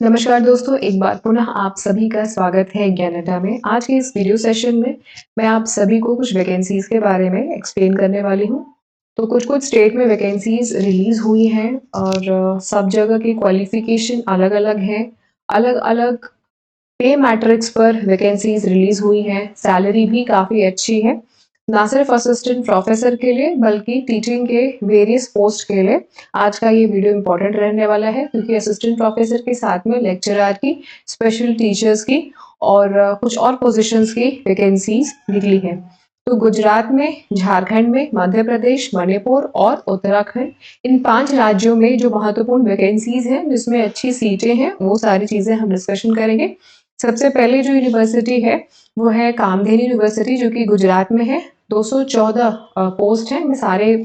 नमस्कार दोस्तों, एक बार पुनः आप सभी का स्वागत है ज्ञान अड्डा में। आज के इस वीडियो सेशन में मैं आप सभी को कुछ वैकेंसीज़ के बारे में एक्सप्लेन करने वाली हूँ। तो कुछ-कुछ स्टेट में वैकेंसीज़ रिलीज़ हुई हैं और सब जगह की क्वालिफ़िकेशन अलग-अलग है। अलग-अलग पे मैट्रिक्स पर वैकेंसीज़ रिलीज़ हुई हैं, सैलरी भी काफ़ी अच्छी है। ना सिर्फ असिस्टेंट प्रोफ़ेसर के लिए बल्कि टीचिंग के वेरियस पोस्ट के लिए आज का ये वीडियो इम्पोर्टेंट रहने वाला है, क्योंकि असिस्टेंट प्रोफ़ेसर के साथ में लेक्चरर की, स्पेशल टीचर्स की और कुछ और पोज़ीशंस की वैकेंसीज़ निकली हैं। तो गुजरात में, झारखंड में, मध्य प्रदेश, मणिपुर और उत्तराखंड, इन 5 राज्यों में जो महत्वपूर्ण वैकेंसीज़ हैं, जिसमें अच्छी सीटें हैं, वो सारी चीज़ें हम डिस्कशन करेंगे। सबसे पहले जो यूनिवर्सिटी है वो है कामधेनु यूनिवर्सिटी, जो कि गुजरात में है। 214 पोस्ट हैं। मैं सारे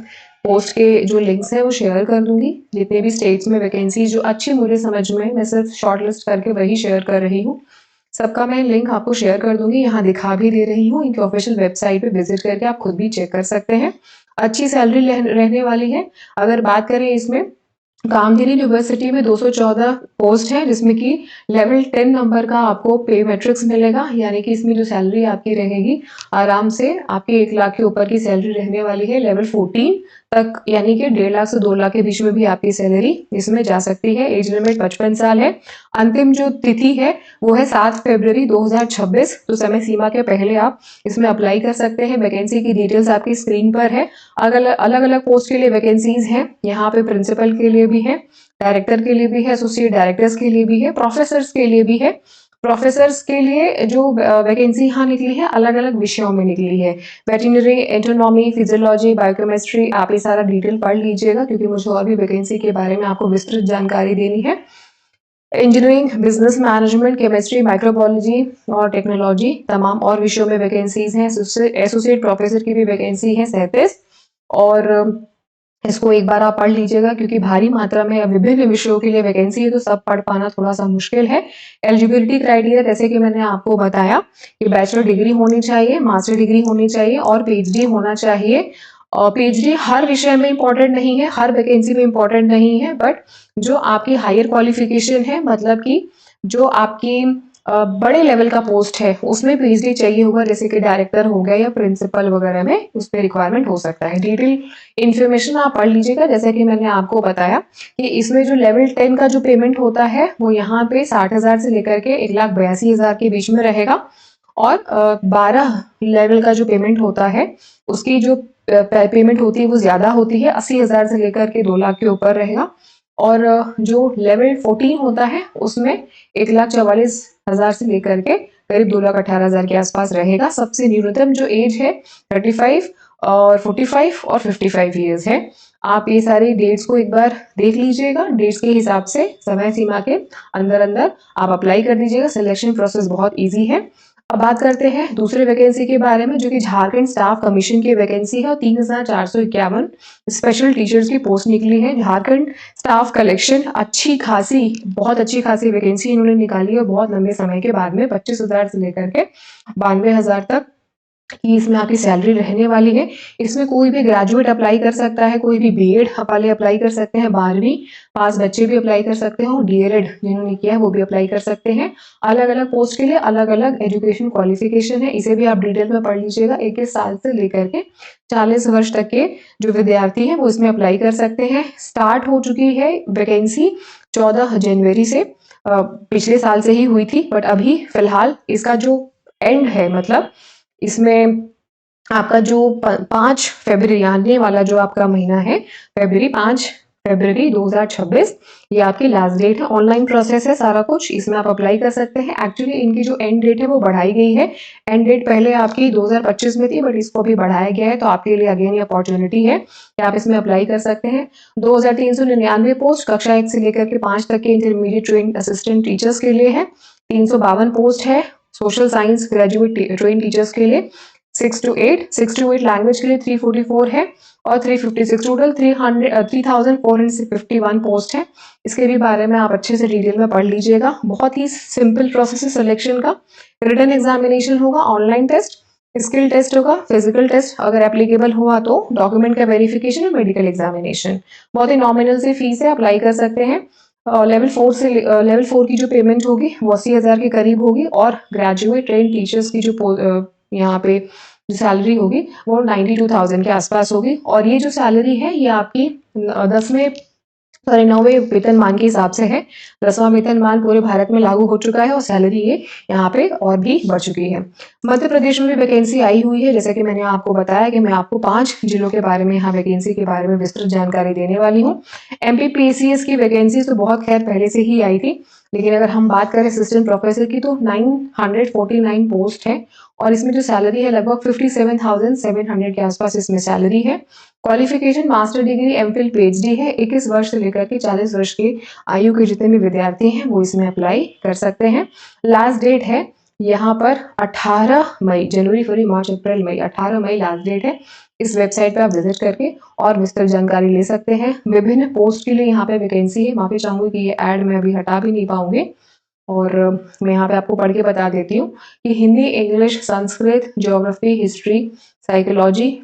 पोस्ट के जो लिंक्स हैं वो शेयर कर दूंगी। जितने भी स्टेट्स में वैकेंसी जो अच्छी मुझे समझ में, मैं सिर्फ शॉर्ट लिस्ट करके वही शेयर कर रही हूँ। सबका मैं लिंक आपको शेयर कर दूंगी, यहाँ दिखा भी दे रही हूँ। इनकी ऑफिशियल वेबसाइट पे विजिट करके आप खुद भी चेक कर सकते हैं। अच्छी सैलरी रहने वाली है। अगर बात करें इसमें, कामधेनु यूनिवर्सिटी में 214 पोस्ट है, जिसमें कि लेवल 10 नंबर का आपको पे मैट्रिक्स मिलेगा, यानी कि इसमें जो सैलरी आपकी रहेगी आराम से आपके 1 लाख के ऊपर की सैलरी रहने वाली है। लेवल 14 तक, यानी कि 1.5 लाख से 2 लाख के बीच में भी आपकी सैलरी इसमें जा सकती है। एज लिमिट 55 साल है। अंतिम जो तिथि है वो है 7 फरवरी 2026। तो समय सीमा के पहले आप इसमें अप्लाई कर सकते हैं। वैकेंसी की डिटेल्स आपकी स्क्रीन पर है। अलग अलग पोस्ट के लिए वैकेंसीज हैं। यहाँ पे प्रिंसिपल के लिए भी है, डायरेक्टर के लिए भी है, एसोसिएट डायरेक्टर्स के लिए भी है, प्रोफेसर्स के लिए भी है। प्रोफेसर्स के लिए जो वैकेंसी यहाँ निकली है, अलग अलग विषयों में निकली है। वेटरनरी, एंटोनॉमी, फिजियोलॉजी, बायोकेमिस्ट्री, आप ये सारा डिटेल पढ़ लीजिएगा, क्योंकि मुझे और भी वैकेंसी के बारे में आपको विस्तृत जानकारी देनी है। Engineering, business management, chemistry, microbiology और टेक्नोलॉजी, तमाम और विषयों में वैकेंसीज हैं। एसोसिएट प्रोफेसर की भी वैकेंसी है 37। और इसको एक बार आप पढ़ लीजिएगा, क्योंकि भारी मात्रा में विभिन्न विषयों के लिए वैकेंसी है, तो सब पढ़ पाना थोड़ा सा मुश्किल है। एलिजिबिलिटी क्राइटेरिया, जैसे कि मैंने आपको बताया कि बैचलर डिग्री होनी चाहिए, मास्टर डिग्री होनी चाहिए और पीएचडी होना चाहिए। और पीएचडी हर विषय में इंपॉर्टेंट नहीं है, हर वैकेंसी में इंपॉर्टेंट नहीं है, बट जो आपकी हायर क्वालिफिकेशन है, मतलब कि जो आपकी बड़े लेवल का पोस्ट है, उसमें पीएचडी चाहिए होगा, जैसे कि डायरेक्टर हो गया या प्रिंसिपल वगैरह में, उस पर रिक्वायरमेंट हो सकता है। डिटेल इन्फॉर्मेशन आप पढ़ लीजिएगा। जैसे कि मैंने आपको बताया कि इसमें जो लेवल 10 का जो पेमेंट होता है वो यहाँ पे 60,000 से लेकर के 1,82,000 के बीच में रहेगा। और 12 लेवल का जो पेमेंट होता है, उसकी जो पेमेंट होती है वो ज्यादा होती है, 80,000 से लेकर के 2 लाख के ऊपर रहेगा। और जो लेवल 14 होता है उसमें 1,44,000 से लेकर के करीब 2,18,000 के आसपास रहेगा। सबसे न्यूनतम जो एज है 35 और 45 और 55 ईयर्स है। आप ये सारी डेट्स को एक बार देख लीजिएगा। डेट्स के हिसाब से समय सीमा के अंदर अंदर आप अप्लाई कर दीजिएगा। सिलेक्शन प्रोसेस बहुत इजी है। अब बात करते हैं दूसरे वैकेंसी के बारे में, जो कि झारखंड स्टाफ कमीशन की वैकेंसी है और 3,451 स्पेशल टीचर्स की पोस्ट निकली है। झारखंड स्टाफ कलेक्शन अच्छी खासी, बहुत अच्छी खासी वैकेंसी इन्होंने निकाली है, बहुत लंबे समय के बाद में 25,000 से लेकर के 92,000 तक कि इसमें आपकी सैलरी रहने वाली है। इसमें कोई भी ग्रेजुएट अप्लाई कर सकता है, कोई भी बीएड वाले अप्लाई कर सकते हैं, 12वीं पास बच्चे भी अप्लाई कर सकते हैं और डीएलएड जिन्होंने किया है वो भी अप्लाई कर सकते हैं। अलग अलग पोस्ट के लिए अलग अलग एजुकेशन क्वालिफिकेशन है, इसे भी आप डिटेल में पढ़ लीजिएगा। 21 साल से लेकर के 40 वर्ष तक के जो विद्यार्थी हैं वो इसमें अप्लाई कर सकते हैं। स्टार्ट हो चुकी है वैकेंसी 14 जनवरी से, पिछले साल से ही हुई थी, बट अभी फिलहाल इसका जो एंड है, मतलब इसमें आपका जो 5 फरवरी आने वाला जो आपका महीना है, फरवरी 5 फरवरी 2026, ये आपकी लास्ट डेट है। ऑनलाइन प्रोसेस है सारा कुछ, इसमें आप अप्लाई कर सकते हैं। एक्चुअली इनकी जो एंड डेट है वो बढ़ाई गई है। एंड डेट पहले आपकी 2025 में थी, बट इसको भी बढ़ाया गया है, तो आपके लिए अगेन ये अपॉर्चुनिटी है कि आप इसमें अप्लाई कर सकते हैं। 2,399 पोस्ट कक्षा 1 से लेकर के 5 तक के इंटरमीडिएट ट्रेन असिस्टेंट टीचर्स के लिए है। 352 पोस्ट है social science graduate train teachers के लिए। 6 to 8 लैंग्वेज के लिए 344 है और 356 टोटल 3,451 पोस्ट है। इसके भी बारे में आप अच्छे से डिटेल में पढ़ लीजिएगा। बहुत ही सिंपल प्रोसेस है सिलेक्शन का। रिटन एग्जामिनेशन होगा, ऑनलाइन टेस्ट, स्किल टेस्ट होगा, फिजिकल टेस्ट अगर एप्लीकेबल हुआ तो, डॉक्यूमेंट का वेरिफिकेशन और मेडिकल एग्जामिनेशन। बहुत ही नॉमिनल सी फीस है, अप्लाई कर सकते हैं। लेवल 4 की जो पेमेंट होगी वो 80,000 के करीब होगी और ग्रेजुएट ट्रेन टीचर्स की जो यहाँ पे जो सैलरी होगी वो 92,000 के आसपास होगी। और ये जो सैलरी है ये आपकी 10वें सॉरी 9वें वेतनमान के हिसाब से है। 10वां वेतनमान पूरे भारत में लागू हो चुका है और सैलरी ये यहाँ पे और भी बढ़ चुकी है। मध्य प्रदेश में भी वैकेंसी आई हुई है, जैसे कि मैंने आपको बताया कि मैं आपको 5 जिलों के बारे में यहाँ वैकेंसी के बारे में विस्तृत जानकारी देने वाली हूँ। MPPCS की वैकेंसी तो बहुत खैर पहले से ही आई थी, लेकिन अगर हम बात करें असिस्टेंट प्रोफेसर की तो 949 पोस्ट है और इसमें जो सैलरी है लगभग 57,700 के आसपास इसमें सैलरी है। Qualification master degree, MPhil, PhD है। 21 वर्ष से लेकर के 40 वर्ष की आयु के जितने भी विद्यार्थी हैं वो इसमें अप्लाई कर सकते हैं। लास्ट डेट है यहाँ पर 18 मई, जनवरी, फरवरी, मार्च, अप्रैल, मई, 18 मई लास्ट डेट है। इस वेबसाइट पे आप विजिट करके और विस्तृत जानकारी ले सकते हैं। विभिन्न पोस्ट के लिए यहाँ पे वैकेंसी है। माफी चाहूंगी कि ये ऐड मैं अभी हटा भी नहीं पाऊंगी और मैं यहाँ पे आपको पढ़ के बता देती हूँ कि Hindi, English, Sanskrit, geography, history, psychology,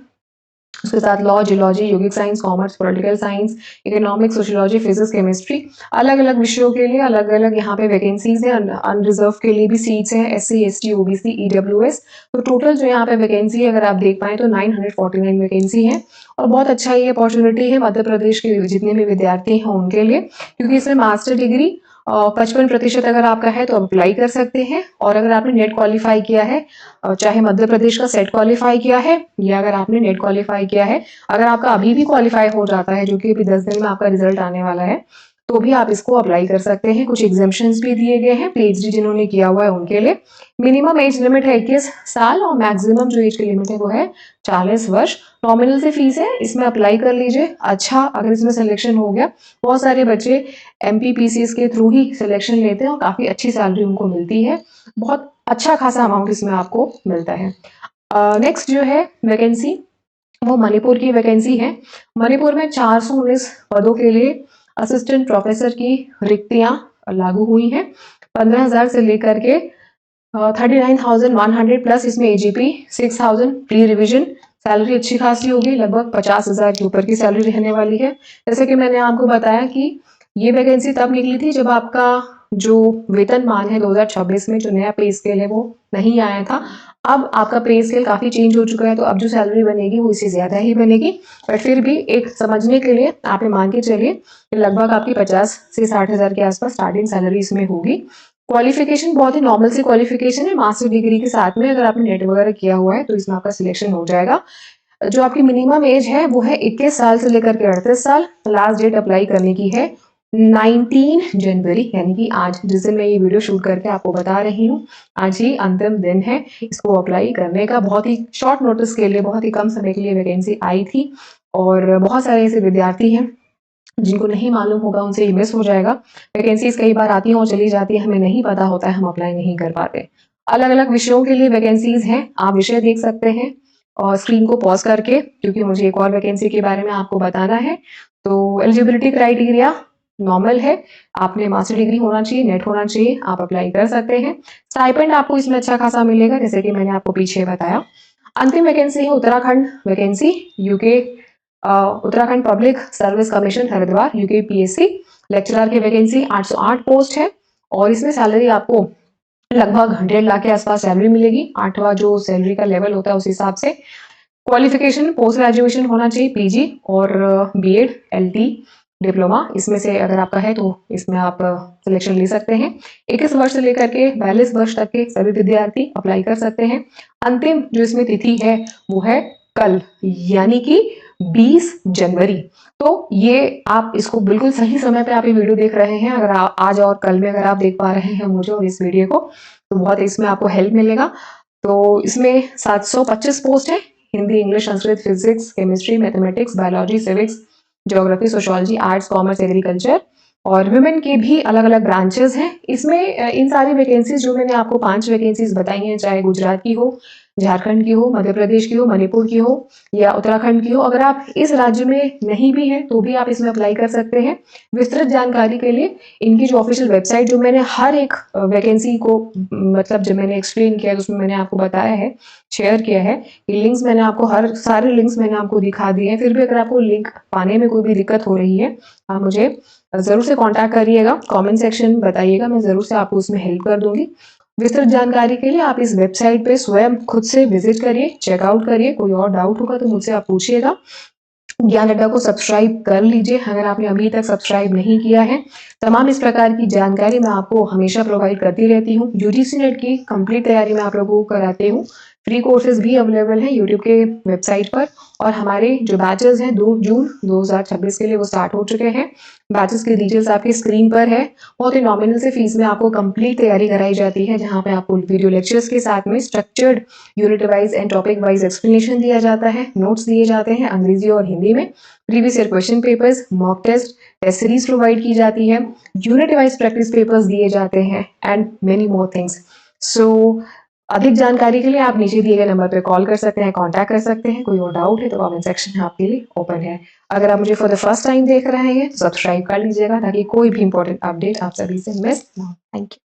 उसके साथ लॉ, जियोलॉजी, योगिक science, commerce, political science, economics, sociology, physics, chemistry, अलग अलग विषयों के लिए अलग अलग यहाँ पे वैकेंसीज है। अनरिजर्व के लिए भी सीट्स हैं, SC, ST, OBC, EWS। तो टोटल जो यहाँ पे वैकेंसी है अगर आप देख पाए तो 949 वैकेंसी है और बहुत अच्छा ये अपॉर्चुनिटी है मध्य प्रदेश के जितने भी विद्यार्थी हैं उनके लिए, क्योंकि इसमें मास्टर डिग्री 55% अगर आपका है तो अप्लाई कर सकते हैं। और अगर आपने नेट क्वालिफाई किया है, चाहे मध्य प्रदेश का सेट क्वालिफाई किया है या अगर आपने नेट क्वालिफाई किया है, अगर आपका अभी भी क्वालिफाई हो जाता है जो कि अभी 10 दिन में आपका रिजल्ट आने वाला है, तो भी आप इसको अप्लाई कर सकते हैं। कुछ एग्जाम्पशंस भी दिए गए हैं पीएचडी जिन्होंने किया हुआ है उनके लिए। मिनिमम एज लिमिट है 21 साल और मैक्सिमम जो एज की लिमिट है वो है 40 वर्ष। नॉमिनल से फीस है, इसमें अप्लाई कर लीजिए। अच्छा, अगर इसमें सिलेक्शन हो गया, बहुत सारे बच्चे MPPCS के थ्रू ही सिलेक्शन लेते हैं और काफी अच्छी सैलरी उनको मिलती है, बहुत अच्छा खासा अमाउंट इसमें आपको मिलता है। नेक्स्ट जो है वैकेंसी वो मणिपुर की वैकेंसी है। मणिपुर में 419 पदों के लिए असिस्टेंट प्रोफेसर की रिक्तियां लागू हुई हैं। 15,000 से लेकर के 39,100 प्लस इसमें AGP, 6,000 प्री रिविजन। सैलरी अच्छी खासी होगी, लगभग 50,000 के ऊपर की सैलरी रहने वाली है। जैसे कि मैंने आपको बताया कि ये वैकेंसी तब निकली थी जब आपका जो वेतनमान है 2026 में जो नया पे स्केल है वो नहीं आया था। अब आपका पे स्केल काफी चेंज हो चुका है, तो अब जो सैलरी बनेगी वो इससे ज्यादा ही बनेगी। बट फिर भी एक समझने के लिए आप ये मान के चलिए कि लगभग आपकी 50 से 60,000 के आसपास स्टार्टिंग सैलरी इसमें होगी। क्वालिफिकेशन बहुत ही नॉर्मल सी क्वालिफिकेशन है, मास्टर डिग्री के साथ में अगर आपने नेट वगैरह किया हुआ है तो इसमें आपका सिलेक्शन हो जाएगा। जो आपकी मिनिमम एज है वो है 21 साल से लेकर के 38 साल। लास्ट डेट अप्लाई करने की है 19 जनवरी, यानी कि आज जिस दिन मैं ये वीडियो शूट करके आपको बता रही हूँ, आज ही अंतिम दिन है इसको अप्लाई करने का। बहुत ही शॉर्ट नोटिस के लिए, बहुत ही कम समय के लिए वैकेंसी आई थी और बहुत सारे ऐसे विद्यार्थी हैं जिनको नहीं मालूम होगा, उनसे ये मिस हो जाएगा। वैकेंसीज कई बार आती हैं और चली जाती है, हमें नहीं पता होता है, हम अप्लाई नहीं कर पाते। अलग अलग विषयों के लिए वैकेंसीज हैं, आप विषय देख सकते हैं और स्क्रीन को पॉज करके, क्योंकि मुझे एक और वैकेंसी के बारे में आपको बताना है। तो एलिजिबिलिटी क्राइटेरिया नॉर्मल है, आपने मास्टर डिग्री होना चाहिए, नेट होना चाहिए, आप अप्लाई कर सकते हैं। स्टाइपेंड आपको इसमें अच्छा खासा मिलेगा, जैसे कि मैंने आपको पीछे बताया। अंतिम वैकेंसी है Uttarakhand vacancy, UK Uttarakhand public service commission Haridwar, UKPSC lecturer की वैकेंसी 808 पोस्ट है और इसमें सैलरी आपको लगभग 1.5 लाख के आसपास सैलरी मिलेगी। 8वां जो सैलरी का लेवल होता है उस हिसाब से। क्वालिफिकेशन पोस्ट ग्रेजुएशन होना चाहिए, PG और BEd, LT, डिप्लोमा, इसमें से अगर आपका है तो इसमें आप सिलेक्शन ले सकते हैं। 21 वर्ष से लेकर के 42 वर्ष तक के सभी विद्यार्थी अप्लाई कर सकते हैं। अंतिम जो इसमें तिथि है वो है कल, यानी कि 20 जनवरी। तो ये आप इसको बिल्कुल सही समय पे आप ये वीडियो देख रहे हैं, अगर आज और कल में अगर आप देख पा रहे हैं मुझे और इस वीडियो को, तो बहुत इसमें आपको हेल्प मिलेगा। तो इसमें 725 पोस्ट है, Hindi, English, Sanskrit, physics, chemistry, mathematics, biology, civics, geography, sociology, arts, commerce, agriculture और वुमेन के भी अलग अलग ब्रांचेस हैं इसमें। इन सारी वैकेंसीज जो मैंने आपको 5 वैकेंसीज बताई हैं, चाहे गुजरात की हो, झारखंड की हो, मध्य प्रदेश की हो, मणिपुर की हो या उत्तराखंड की हो, अगर आप इस राज्य में नहीं भी हैं तो भी आप इसमें अप्लाई कर सकते हैं। विस्तृत जानकारी के लिए इनकी जो ऑफिशियल वेबसाइट, जो मैंने हर एक वैकेंसी को मतलब जब मैंने एक्सप्लेन किया तो उसमें मैंने आपको बताया है, शेयर किया है, ये लिंक्स मैंने आपको हर सारे लिंक्स मैंने आपको दिखा दिए हैं। फिर भी अगर आपको लिंक पाने में कोई भी दिक्कत हो रही है, आप मुझे ज़रूर से कॉन्टैक्ट करिएगा, कमेंट सेक्शन में बताइएगा, मैं ज़रूर से आपको उसमें हेल्प कर दूँगी। विस्तृत जानकारी के लिए आप इस वेबसाइट पे स्वयं खुद से विज़िट करिए, चेकआउट करिए, कोई और डाउट होगा तो मुझसे आप पूछिएगा। ज्ञान अड्डा को सब्सक्राइब कर लीजिए अगर आपने अभी तक सब्सक्राइब नहीं किया है। तमाम इस प्रकार की जानकारी मैं आपको हमेशा प्रोवाइड करती रहती हूँ। यूजीसी नेट की कंप्लीट तैयारी मैं आप लोगों को कराती हूँ। फ्री कोर्सेज भी अवेलेबल हैं यूट्यूब के वेबसाइट पर और हमारे जो बैचेस हैं 2 जून 2026 के लिए वो स्टार्ट हो चुके हैं। बैचेस की डिटेल्स आपकी स्क्रीन पर है। बहुत ही नॉमिनल से फीस में आपको कंप्लीट तैयारी कराई जाती है, जहाँ पे आपको वीडियो लेक्चर्स के साथ में structured unit wise and topic wise explanation दिया जाता है, नोट्स दिए जाते हैं अंग्रेजी और हिंदी में, previous year question papers, mock test, test series provide की जाती है, यूनिट वाइज प्रैक्टिस पेपर्स दिए जाते हैं एंड मेनी मोर थिंग्स। सो अधिक जानकारी के लिए आप नीचे दिए गए नंबर पर कॉल कर सकते हैं, कॉन्टैक्ट कर सकते हैं। कोई और डाउट है तो कमेंट सेक्शन आपके लिए ओपन है। अगर आप मुझे फॉर द फर्स्ट टाइम देख रहे हैं तो सब्सक्राइब कर लीजिएगा ताकि कोई भी इंपॉर्टेंट अपडेट आप सभी से मिस ना हो। Thank you.